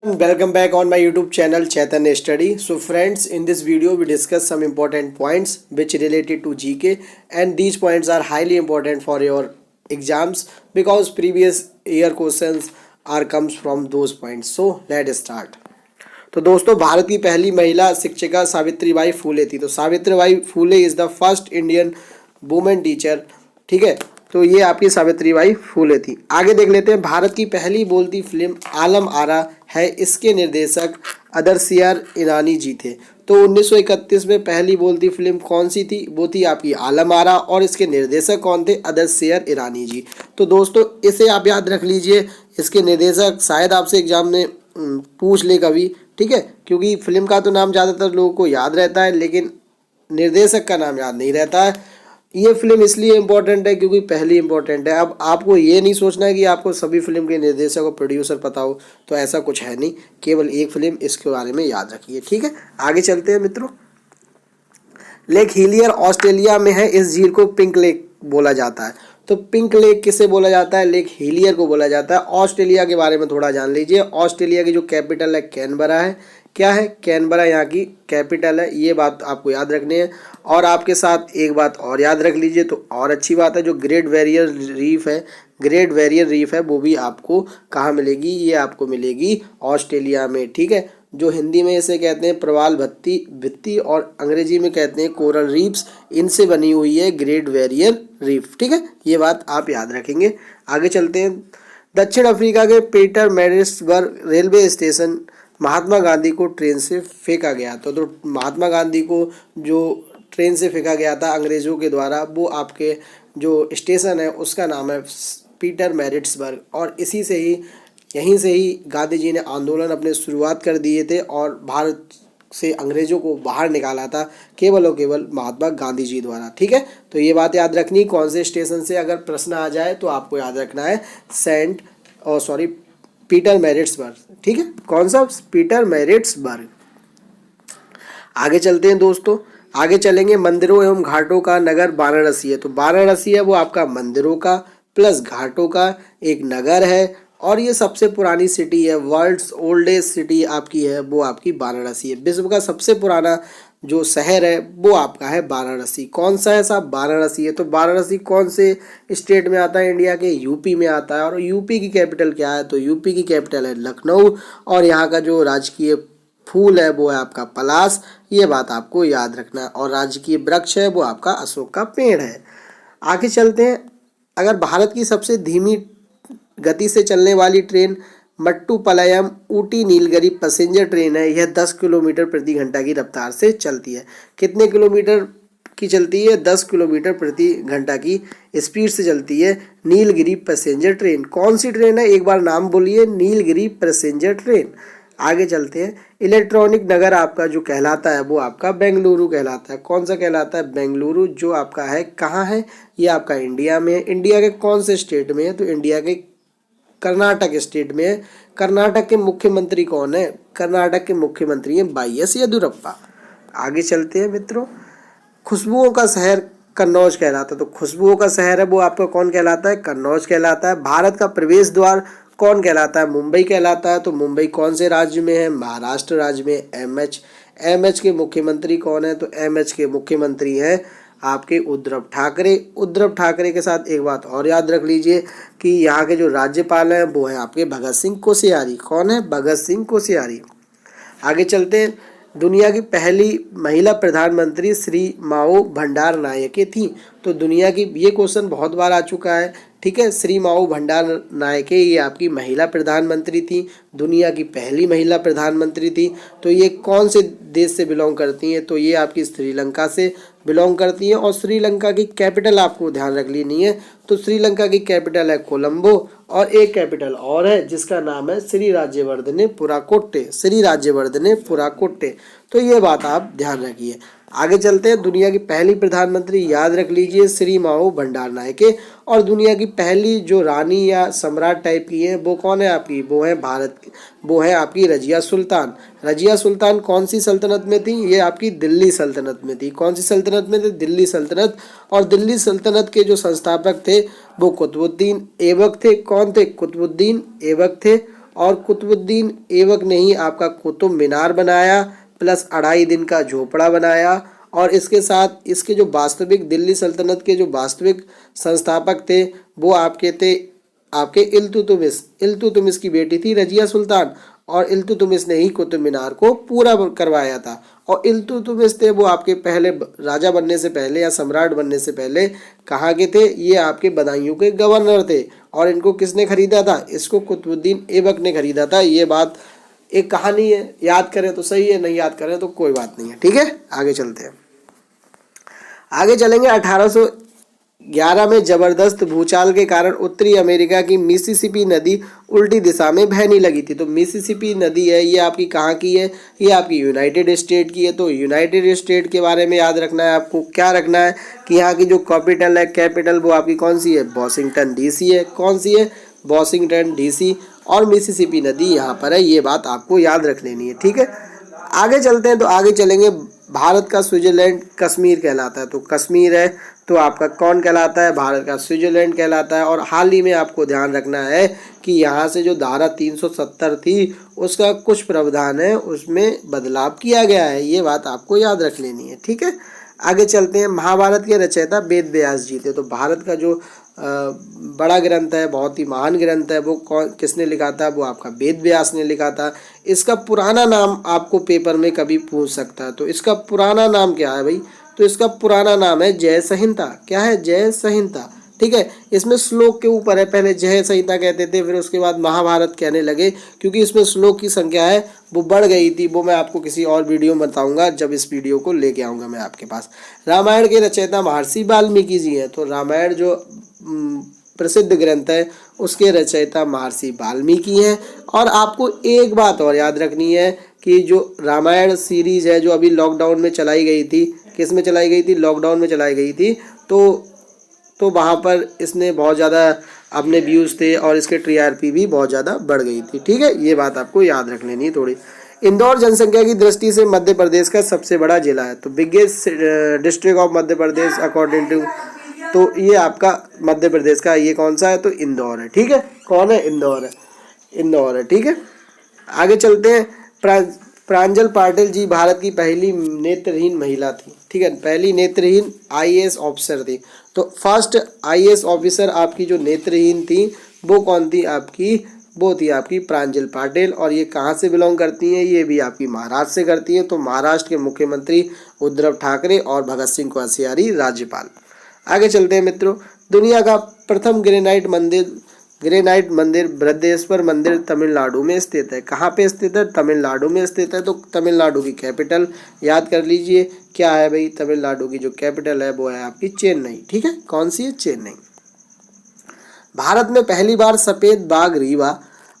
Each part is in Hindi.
Welcome back on my YouTube channel Chaitanya Study. So friends, in this video we discuss some important points which related to GK, and these points are highly important for your exams because previous year questions are comes from those points. So let's start. तो दोस्तों, भारत की पहली महिला शिक्षिका सावित्रीबाई फूले थी। तो Savitribai Phule is the first Indian women teacher. ठीक है, तो ये आपकी सावित्रीबाई फूले थी। आगे देख लेते हैं, भारत की पहली बोलती फिल्म आलम आरा है, इसके निर्देशक अदरसियार ईरानी जी थे। तो 1931 में पहली बोलती फिल्म कौन सी थी? वो थी आपकी आलम आरा, और इसके निर्देशक कौन थे? अदरसियार ईरानी जी। तो दोस्तों, इसे आप याद रख लीजिए, इसके निर्देशक शायद आपसे एग्जाम में पूछ ले कभी। ठीक है, क्योंकि फिल्म का तो नाम ज़्यादातर लोगों को याद रहता है, लेकिन निर्देशक का नाम याद नहीं रहता है। ये फिल्म इसलिए इम्पोर्टेंट है क्योंकि पहली इम्पोर्टेंट है। अब आपको ये नहीं सोचना है कि आपको सभी फिल्म के निर्देशक और प्रोड्यूसर पता हो, तो ऐसा कुछ है नहीं, केवल एक फिल्म, इसके बारे में याद रखिए। ठीक है, आगे चलते हैं मित्रों। लेक हिलियर ऑस्ट्रेलिया में है, इस झील को पिंक लेक बोला जाता है। तो पिंक लेक किसे बोला जाता है? लेक हिलियर को बोला जाता है। ऑस्ट्रेलिया के बारे में थोड़ा जान लीजिए। ऑस्ट्रेलिया की जो कैपिटल है कैनबरा है। क्या है? कैनबरा यहाँ की कैपिटल है। ये बात आपको याद रखनी है। और आपके साथ एक बात और याद रख लीजिए तो और अच्छी बात है, जो ग्रेट बैरियर रीफ है, ग्रेट बैरियर रीफ है, वो भी आपको कहाँ मिलेगी? ये आपको मिलेगी ऑस्ट्रेलिया में। ठीक है, जो हिंदी में इसे कहते हैं प्रवाल भित्ति और अंग्रेजी में कहते हैं कोरल रीफ्स, इनसे बनी हुई है ग्रेट बैरियर रीफ। ठीक है, ये बात आप याद रखेंगे। आगे चलते हैं। दक्षिण अफ्रीका के पीटरमैरिट्सबर्ग रेलवे स्टेशन महात्मा गांधी को ट्रेन से फेंका गया। तो महात्मा गांधी को जो ट्रेन से फेंका गया था अंग्रेज़ों के द्वारा, वो आपके जो स्टेशन है उसका नाम है पीटरमैरिट्सबर्ग। और इसी से ही, यहीं से ही गांधी जी ने आंदोलन अपने शुरुआत कर दिए थे और भारत से अंग्रेज़ों को बाहर निकाला था केवल और केवल महात्मा गांधी जी द्वारा। ठीक है, तो ये बात याद रखनी। कौन से स्टेशन से अगर प्रश्न आ जाए तो आपको याद रखना है पीटरमैरिट्सबर्ग। ठीक है, कौन सा? पीटरमैरिट्सबर्ग। आगे चलते हैं दोस्तों। आगे चलेंगे, मंदिरों एवं घाटों का नगर वाराणसी है। तो वाराणसी है वो आपका मंदिरों का प्लस घाटों का एक नगर है, और ये सबसे पुरानी सिटी है, वर्ल्ड्स ओल्डेस्ट सिटी आपकी है वो आपकी वाराणसी है। विश्व का सबसे पुराना जो शहर है वो आपका है वाराणसी। कौन सा है साहब? वाराणसी है। तो वाराणसी कौन से स्टेट में आता है? इंडिया के यूपी में आता है। और यूपी की कैपिटल क्या है? तो यूपी की कैपिटल है लखनऊ, और यहाँ का जो राजकीय फूल है वो है आपका पलाश। ये बात आपको याद रखना है। और राजकीय वृक्ष है वो आपका अशोक का पेड़ है। आगे चलते हैं। अगर भारत की सबसे धीमी गति से चलने वाली train Mettupalayam Ooty Nilgiri passenger train है, यह 10 किलोमीटर प्रति घंटा की रफ्तार से चलती है। कितने किलोमीटर की चलती है? 10 किलोमीटर प्रति घंटा की स्पीड से चलती है नीलगिरी पैसेंजर ट्रेन। कौन सी ट्रेन है? एक बार नाम बोलिए, नीलगिरी पैसेंजर ट्रेन। आगे चलते हैं। इलेक्ट्रॉनिक नगर आपका जो कहलाता है वो आपका बेंगलुरु कहलाता है। कौन सा कहलाता है? बेंगलुरु, जो आपका है कहाँ है? ये आपका इंडिया में है। इंडिया के कौन से स्टेट में है? तो इंडिया के कर्नाटक स्टेट में है। कर्नाटक के मुख्यमंत्री कौन है? कर्नाटक के मुख्यमंत्री हैं वाई.एस. येदियुरप्पा। आगे चलते हैं मित्रों। खुशबुओं का शहर कन्नौज कहलाता है। तो खुशबुओं का शहर है वो आपका कौन कहलाता है? कन्नौज कहलाता है। भारत का प्रवेश द्वार कौन कहलाता है? मुंबई कहलाता है। तो मुंबई कौन से राज्य में है? महाराष्ट्र राज्य में। एमएच के मुख्यमंत्री कौन है? तो एमएच के मुख्यमंत्री हैं आपके उद्धव ठाकरे। उद्धव ठाकरे के साथ एक बात और याद रख लीजिए कि यहाँ के जो राज्यपाल हैं वो हैं आपके भगत सिंह कोश्यारी। कौन है? भगत सिंह कोश्यारी। आगे चलते हैं। दुनिया की पहली महिला प्रधानमंत्री श्री माओ भंडार नायके थी। तो दुनिया की, ये क्वेश्चन बहुत बार आ चुका है। ठीक है, श्री माओ भंडार नायके ये आपकी महिला प्रधानमंत्री थी, दुनिया की पहली महिला प्रधानमंत्री थी। तो ये कौन से देश से बिलोंग करती हैं? तो ये आपकी श्रीलंका से बिलोंग करती हैं। और श्रीलंका की कैपिटल आपको ध्यान रख लेनी है। तो श्रीलंका की कैपिटल है कोलंबो, और एक कैपिटल और है जिसका नाम है श्री राज्यवर्धने पुराकोट्टे। श्री राज्यवर्धने पुराकोट्टे। तो ये बात आप ध्यान रखिए। आगे चलते हैं। दुनिया की पहली प्रधानमंत्री याद रख लीजिए श्री माओ भंडार नायके। और दुनिया की पहली जो रानी या सम्राट टाइप की है वो कौन है आपकी? वो है वो है आपकी रजिया सुल्तान। रजिया सुल्तान कौन सी सल्तनत में थी? ये आपकी दिल्ली सल्तनत में थी। कौन सी सल्तनत में थी? दिल्ली सल्तनत। और दिल्ली सल्तनत के जो संस्थापक थे वो कुतुबुद्दीन ऐबक थे। कौन थे? कुतुबुद्दीन ऐबक थे। और कुतुबुद्दीन ऐबक ने ही आपका कुतुब मीनार बनाया प्लस 2.5 दिन का झोपड़ा बनाया। और इसके साथ इसके जो वास्तविक दिल्ली सल्तनत के जो वास्तविक संस्थापक थे वो आपके थे आपके इल्तुतमिश की बेटी थी रजिया सुल्तान, और इल्तुतमिश ने ही कुतुब मीनार को पूरा करवाया था। और इल्तुतमिश थे वो आपके पहले राजा बनने से पहले या सम्राट बनने से पहले कहाँ के थे, ये आपके बदायूं के गवर्नर थे। और इनको किसने खरीदा था, इसको कुतुबुद्दीन ऐबक ने खरीदा था। ये बात एक कहानी है, याद करें तो सही है, नहीं याद करें तो कोई बात नहीं है। ठीक है, आगे चलते हैं। आगे चलेंगे। 1811 में जबरदस्त भूचाल के कारण उत्तरी अमेरिका की मिसिसिपी नदी उल्टी दिशा में बहने लगी थी। तो मिसिसिपी नदी है ये आपकी कहाँ की है, ये आपकी यूनाइटेड स्टेट की है। तो यूनाइटेड स्टेट के बारे में याद रखना है आपको, क्या रखना है कि यहाँ की जो कैपिटल वो आपकी कौन सी है, वॉशिंगटन डीसी है। कौन सी है, वॉशिंगटन डीसी। और मिसिसिपी नदी यहाँ पर है, ये बात आपको याद रख लेनी है। ठीक है, आगे चलते हैं। तो आगे चलेंगे। भारत का स्विट्जरलैंड कश्मीर कहलाता है। तो कश्मीर है तो आपका कौन कहलाता है, भारत का स्विट्जरलैंड कहलाता है। और हाल ही में आपको ध्यान रखना है कि यहाँ से जो धारा 370 थी उसका कुछ प्रावधान है उसमें बदलाव किया गया है, ये बात आपको याद रख लेनी है। ठीक है, आगे चलते हैं। महाभारत के रचयिता वेद व्यास जी थे। तो भारत का जो बड़ा ग्रंथ है, बहुत ही महान ग्रंथ है, वो किसने लिखा था, वो आपका वेद व्यास ने लिखा था। इसका पुराना नाम आपको पेपर में कभी पूछ सकता है। तो इसका पुराना नाम क्या है भाई, तो इसका पुराना नाम है जय संहिता। क्या है, जय संहिता। ठीक है, इसमें श्लोक के ऊपर है, पहले जय संहिता कहते थे, फिर उसके बाद महाभारत कहने लगे, क्योंकि इसमें श्लोक की संख्या है वो बढ़ गई थी। वो मैं आपको किसी और वीडियो में बताऊंगा, जब इस वीडियो को लेके आऊँगा मैं आपके पास। रामायण के रचयिता महर्षि वाल्मीकि जी हैं। तो रामायण जो प्रसिद्ध ग्रंथ है उसके रचयिता महर्षि वाल्मीकि हैं। और आपको एक बात और याद रखनी है कि जो रामायण सीरीज है जो अभी लॉकडाउन में चलाई गई थी, किस में चलाई गई थी, लॉकडाउन में चलाई गई थी। तो वहाँ पर इसने बहुत ज़्यादा अपने व्यूज़ थे और इसके TRP भी बहुत ज़्यादा बढ़ गई थी। ठीक है, ये बात आपको याद रख लेनी है थोड़ी। इंदौर जनसंख्या की दृष्टि से मध्य प्रदेश का सबसे बड़ा जिला है। तो biggest district of Madhya Pradesh according to, तो ये आपका मध्य प्रदेश का ये कौन सा है, तो इंदौर है। ठीक है, कौन है, इंदौर है, इंदौर है। ठीक है, आगे चलते हैं। प्रांजल पाटिल जी भारत की पहली नेत्रहीन महिला थी। ठीक है, पहली नेत्रहीन IAS ऑफिसर थी। तो फर्स्ट IAS ऑफिसर आपकी जो नेत्रहीन थी वो कौन थी आपकी, वो थी आपकी प्रांजल पाटिल। और ये कहाँ से बिलोंग करती हैं, ये भी आपकी महाराष्ट्र से करती हैं। तो महाराष्ट्र के मुख्यमंत्री उद्धव ठाकरे और भगत सिंह कोश्यारी राज्यपाल। आगे चलते हैं मित्रों। दुनिया का प्रथम ग्रेनाइट मंदिर बृहदेश्वर मंदिर तमिलनाडु में स्थित है। कहाँ पे स्थित है, तमिलनाडु में स्थित है। तो तमिलनाडु की कैपिटल याद कर लीजिए, क्या है भाई, तमिलनाडु की जो कैपिटल है वो है आपकी चेन्नई। ठीक है, कौन सी है, चेन्नई। भारत में पहली बार सफेद बाघ रीवा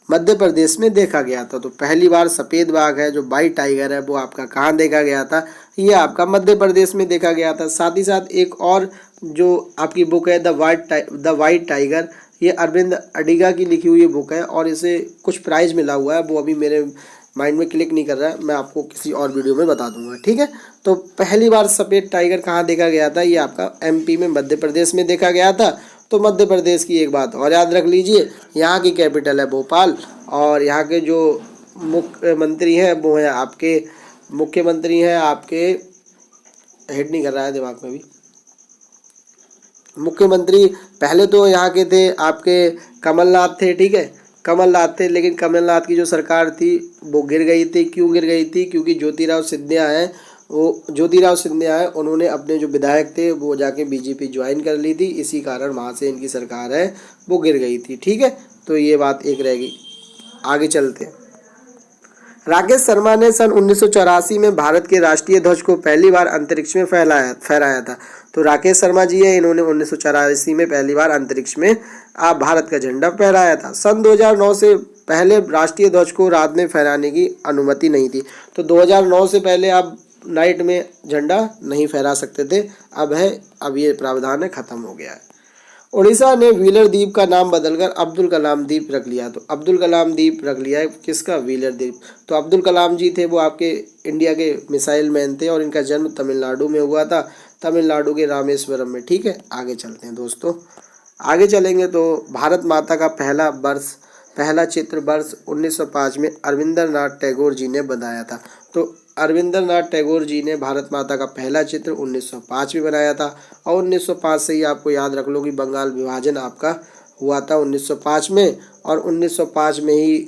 मध्य प्रदेश में देखा गया था। तो पहली बार सफेद बाघ है जो व्हाइट टाइगर है वो आपका कहाँ देखा गया था, ये आपका मध्य प्रदेश में देखा गया था। साथ ही साथ एक और जो आपकी बुक है द वाइट टाइगर, ये अरविंद अडिगा की लिखी हुई बुक है और इसे कुछ प्राइज मिला हुआ है, वो अभी मेरे माइंड में क्लिक नहीं कर रहा है, मैं आपको किसी और वीडियो में बता दूंगा। ठीक है, तो पहली बार सफ़ेद टाइगर कहाँ देखा गया था, ये आपका MP में मध्य प्रदेश में देखा गया था। तो मध्य प्रदेश की एक बात और याद रख लीजिए, यहाँ की कैपिटल है भोपाल और यहाँ के जो मुख्यमंत्री हैं वो हैं आपके हेड नहीं कर रहा है दिमाग में भी, मुख्यमंत्री पहले तो यहाँ के थे आपके कमलनाथ थे। ठीक है, कमलनाथ थे, लेकिन कमलनाथ की जो सरकार थी वो गिर गई थी। क्यों गिर गई थी, क्योंकि ज्योतिराव सिंधिया है उन्होंने अपने जो विधायक थे वो जाके BJP ज्वाइन कर ली थी, इसी कारण वहाँ से इनकी सरकार है वो गिर गई थी। ठीक है, तो ये बात एक रहेगी। आगे चलते हैं। राकेश शर्मा ने सन 1984 में भारत के राष्ट्रीय ध्वज को पहली बार अंतरिक्ष में फहराया था। तो राकेश शर्मा जी है, इन्होंने 1984 में पहली बार अंतरिक्ष में भारत का झंडा फहराया था। सन 2009 से पहले राष्ट्रीय ध्वज को रात में फहराने की अनुमति नहीं थी। तो 2009 से पहले आप नाइट में झंडा नहीं फहरा सकते थे, अब ये प्रावधान है, खत्म हो गया है। उड़ीसा ने व्हीलर द्वीप का नाम बदलकर अब्दुल कलाम द्वीप रख लिया। तो अब्दुल कलाम द्वीप रख लिया है, किसका, व्हीलर द्वीप। तो अब्दुल कलाम जी थे वो आपके इंडिया के मिसाइल मैन थे और इनका जन्म तमिलनाडु में हुआ था, तमिलनाडु के रामेश्वरम में। ठीक है, आगे चलते हैं दोस्तों। आगे चलेंगे तो भारत माता का पहला वर्ष पहला चित्र वर्ष 1905 में अरविंदरनाथ टैगोर जी ने बनाया था। तो अरविंदरनाथ टैगोर जी ने भारत माता का पहला चित्र 1905 में बनाया था। और 1905 से ही आपको याद रख लो कि बंगाल विभाजन आपका हुआ था 1905 में, और 1905 में ही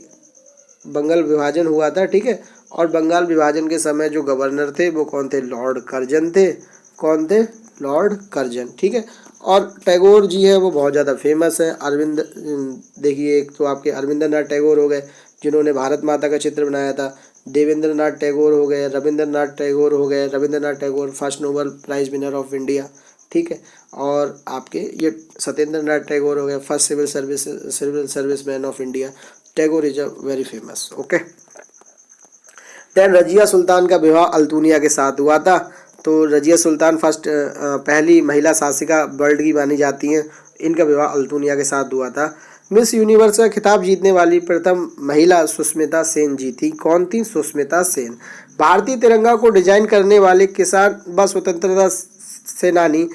बंगाल विभाजन हुआ था। ठीक है, और बंगाल विभाजन के समय जो गवर्नर थे वो कौन थे? लॉर्ड कर्जन थे। कौन थे? Lord Curzon. ठीक है, और टैगोर जी है वो बहुत ज़्यादा फेमस है। अरविंद देखिए, एक तो आपके अरविंदरनाथ टैगोर हो गए जिन्होंने भारत माता का चित्र बनाया था, देवेंद्रनाथ टैगोर हो गए, रविंद्रनाथ टैगोर हो गए। Rabindranath Tagore first Nobel prize winner of India. ठीक है, और आपके ये सत्येंद्रनाथ टैगोर हो गए first civil service man of India. Tagore is a very famous. Okay, then Razia Sultan का विवाह अल्तुनिया के साथ हुआ था। तो रजिया सुल्तान फर्स्ट पहली महिला शासिका वर्ल्ड की मानी जाती हैं। इनका विवाह अल्तुनिया के साथ हुआ था। मिस यूनिवर्स का खिताब जीतने वाली प्रथम महिला सुष्मिता सेन जी थी। कौन थी? सुष्मिता सेन। भारतीय तिरंगा को डिजाइन करने वाले किसान व स्वतंत्रता सेनानी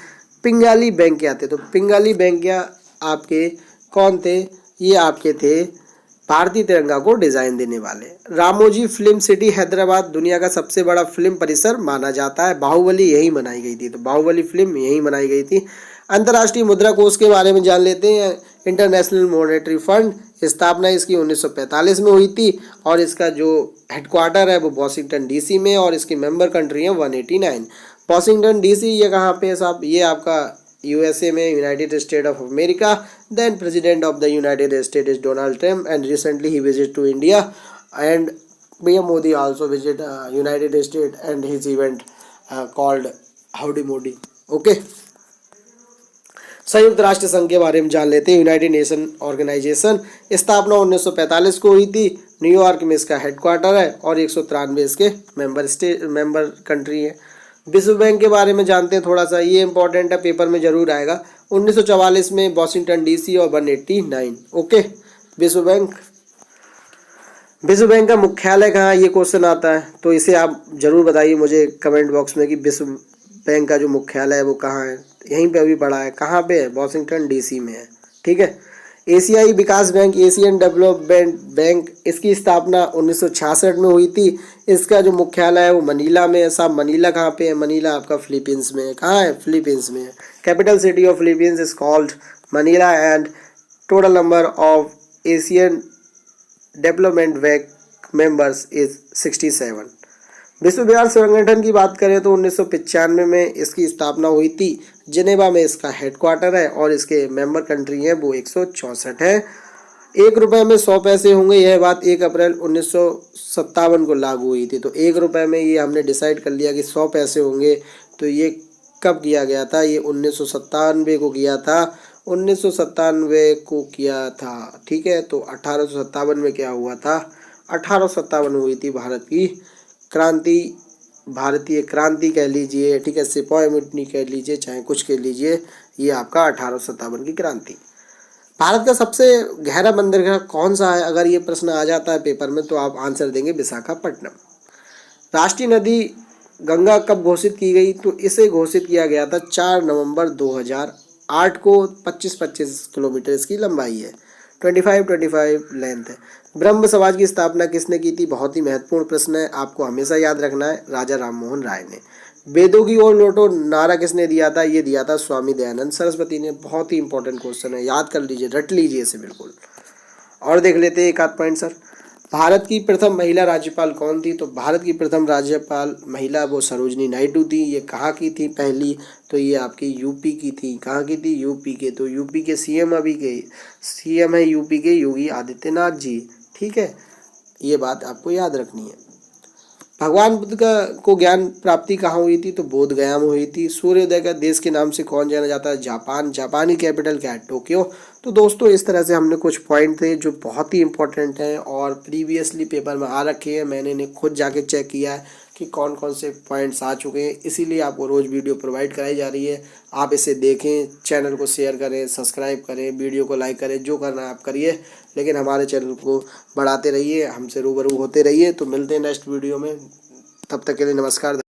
पिंगाली वेंकैया थे। तो पिंगाली वेंकैया आपके कौन थे? ये आपके थे भारतीय तिरंगा को डिजाइन देने वाले। रामोजी फिल्म सिटी हैदराबाद दुनिया का सबसे बड़ा फिल्म परिसर माना जाता है। बाहुबली यहीं बनाई गई थी। तो बाहुबली फिल्म यहीं बनाई गई थी। अंतर्राष्ट्रीय मुद्रा कोष के बारे में जान लेते हैं। इंटरनेशनल मॉनेटरी फंड, स्थापना इसकी 1945 में हुई थी, और इसका जो हेडक्वार्टर है वो वॉशिंगटन डीसी में, और इसकी मेंबर कंट्री है 189। वॉशिंगटन डीसी ये कहाँ पे है साहब? ये आपका यूएसए में, United State of America. Then president of the United State is Donald Trump, and recently ही visit to India, and PM Modi also visit United State and his event called Howdy Modi. Okay, संयुक्त राष्ट्र संघ के बारे में जान लेते हैं। यूनाइटेड नेशन ऑर्गेनाइजेशन, स्थापना 1945 को हुई थी। न्यूयॉर्क में इसका हेडक्वार्टर है, और 193 इसके मेंबर कंट्री है। विश्व बैंक के बारे में जानते हैं थोड़ा सा, ये इंपॉर्टेंट है, पेपर में जरूर आएगा। 1944 में वॉशिंगटन डीसी और 189। ओके, विश्व बैंक का मुख्यालय कहाँ है? ये क्वेश्चन आता है, तो इसे आप जरूर बताइए मुझे कमेंट बॉक्स में कि विश्व बैंक का जो मुख्यालय है वो कहाँ है। यहीं पे अभी पढ़ा है, कहाँ पे है? वॉशिंगटन डीसी में है। ठीक है, एशियाई विकास बैंक, एशियन डेवलपमेंट बैंक, इसकी स्थापना 1966 में हुई थी। इसका जो मुख्यालय है वो मनीला में है। साहब मनीला कहाँ पे है? मनीला आपका फिलीपींस में है। कहाँ है? फिलीपींस में है। Capital city of Philippines is called Manila, and total number of Asian development bank members is 67। विश्व व्यापार संगठन की बात करें तो 1995 में इसकी स्थापना हुई थी। जिनेवा में इसका हेडक्वार्टर है, और इसके मेंबर कंट्री हैं वो 164 है। 1 रुपये में 100 पैसे होंगे, यह बात 1 अप्रैल 1957 को लागू हुई थी। तो 1 रुपये में ये हमने डिसाइड कर लिया कि 100 पैसे होंगे। तो ये कब किया गया था? ये 1997 को किया था। 1997 को किया था। ठीक है, तो 1857 में क्या हुआ था? 1857 में हुई थी भारत की क्रांति, भारतीय क्रांति कह लीजिए। ठीक है, सिपाही मुटनी कह लीजिए, चाहे कुछ कह लीजिए, ये आपका 1857 की क्रांति। भारत का सबसे गहरा बंदरगाह कौन सा है? अगर ये प्रश्न आ जाता है पेपर में तो आप आंसर देंगे विशाखापट्टनम। राष्ट्रीय नदी गंगा कब घोषित की गई? तो इसे घोषित किया गया था 4 नवंबर 2008 को। 25-25 किलोमीटर इसकी लंबाई है, 25 लेंथ है। ब्रह्म समाज की स्थापना किसने की थी? बहुत ही महत्वपूर्ण प्रश्न है, आपको हमेशा याद रखना है, राजा राम मोहन राय ने। वेदों की ओर लौटो नारा किसने दिया था? ये दिया था स्वामी दयानंद सरस्वती ने। बहुत ही इंपॉर्टेंट क्वेश्चन है, याद कर लीजिए, रट लीजिए इसे बिल्कुल। और देख लेते हैं एक आध पॉइंट सर। भारत की प्रथम महिला राज्यपाल कौन थी? तो भारत की प्रथम राज्यपाल महिला वो सरोजनी नायडू थी। ये कहाँ की थी पहली? तो ये आपकी यूपी की थी। कहाँ की थी? यूपी के। तो यूपी के सीएम अभी के सीएम है यूपी के योगी आदित्यनाथ जी। ठीक है, ये बात आपको याद रखनी है। भगवान बुद्ध को ज्ञान प्राप्ति कहाँ हुई थी? तो बोध गया में हुई थी। सूर्योदय का देश के नाम से कौन जाना जाता है? जापान। जापानी कैपिटल क्या है? टोक्यो। तो दोस्तों इस तरह से हमने कुछ पॉइंट थे जो बहुत ही इंपॉर्टेंट हैं और प्रीवियसली पेपर में आ रखे हैं। मैंने इन्हें खुद जाके चेक किया है कि कौन कौन से पॉइंट्स आ चुके हैं, इसीलिए आपको रोज़ वीडियो प्रोवाइड कराई जा रही है। आप इसे देखें, चैनल को शेयर करें, सब्सक्राइब करें, वीडियो को लाइक करें, जो करना है आप करिए, लेकिन हमारे चैनल को बढ़ाते रहिए, हमसे रूबरू होते रहिए। तो मिलते हैं नेक्स्ट वीडियो में, तब तक के लिए नमस्कार।